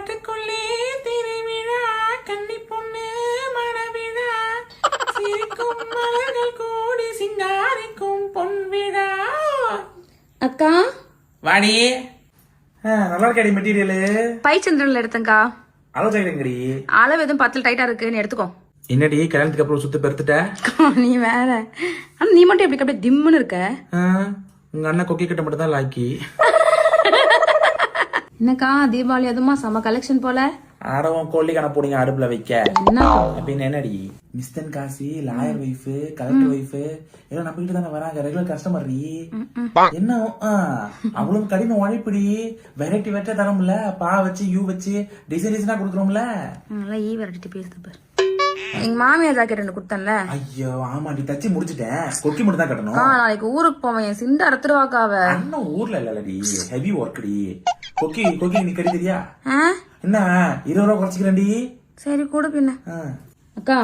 காட்டுக்குள்ளே திருவிழா கன்னி பொண்ணு மணவிழா சிரிக்கும் மலர்கள் கூடி சிங்காரிக்கும் பொன் விழா. அக்கா வாடி. நல்லா இருக்கடி மெட்டீரியலு. பைச்சந்திரன்ல எடுத்தேங்க்கா. அளவு தைக்கிறேங்கடி. அளவு எதுவும் 10 டைட்டா இருக்குன்னு எடுத்துக்கோ. என்னடி கல்யாணத்துக்கு அப்புறம் சுத்த பெருத்துட்ட? நீ வேற. ஆனா நீ மட்டும் எப்படி அப்படியே திம்முன்னு இருக்க? உங்க அண்ணன் கொக்கி கட்ட மட்டும் தான் லாக்கி. என்னக்கா தீபாவளி அதுமா செம கலெக்ஷன் போல. ஆடவும் கோழி கணக்கு போடுங்க அடுப்புல வைக்க. என்ன அப்படின்னு என்னடி மிஸ்டன் காசி லாயர் ஒய்ஃப் கலெக்டர் ஒய்ஃப் எல்லாம் நம்ம கிட்ட தானே வராங்க, ரெகுலர் கஸ்டமர். என்ன அவ்வளவு கடின உழைப்புடி. வெரைட்டி வெரைட்டி தரோம்ல, பா வச்சு யூ வச்சு டிசைன் டிசைனா கொடுக்குறோம்ல. நல்லா ஈ வெரைட்டி பேசுது பாரு. எங்க மாமியார் ஜாக்கெட் 2 கொடுத்தேன்ல. ஐயோ ஆமாடி, தச்சு முடிச்சிட்டேன். கொக்கி மட்டும் தான் கட்டணும். நாளைக்கு ஊருக்கு போவேன். என் சிந்த அறுத்துருவாக்காவ. அண்ணன் ஊர்ல இல்லடி, ஹெவி ஒர்க்டி. கொக்கி கொக்கி நீ கடி தெரியா? என்ன 20 ரூபா குறைச்சிக்கிறேன்டி. சரி கூட பின்ன. அக்கா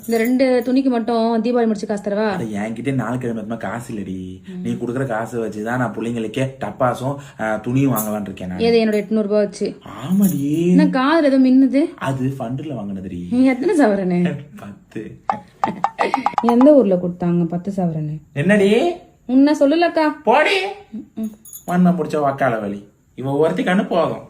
இந்த 2 துணிக்கு மட்டும் தீபாவளி முடிச்சு காசு தரவா? என்கிட்ட 4 கிழமை காசு இல்லடி. நீ குடுக்கற காசு வச்சுதான் நான் பிள்ளைங்களுக்கே டப்பாசும் துணியும் வாங்கலான் இருக்கேன். ஏது என்னோட 800 ரூபாய் வச்சு. ஆமாடி. என்ன காதுல ஏதோ மின்னுது? அது ஃபண்டுல வாங்கினதுடி. நீ எத்தனை சவரனு? 10. எந்த ஊர்ல கொடுத்தாங்க 10 சவரனு? என்னடி உன்ன சொல்லலக்கா. போடி. மண்ண முடிச்ச வக்கால வலி. இவ ஒருத்தி கண்ணு போதும்.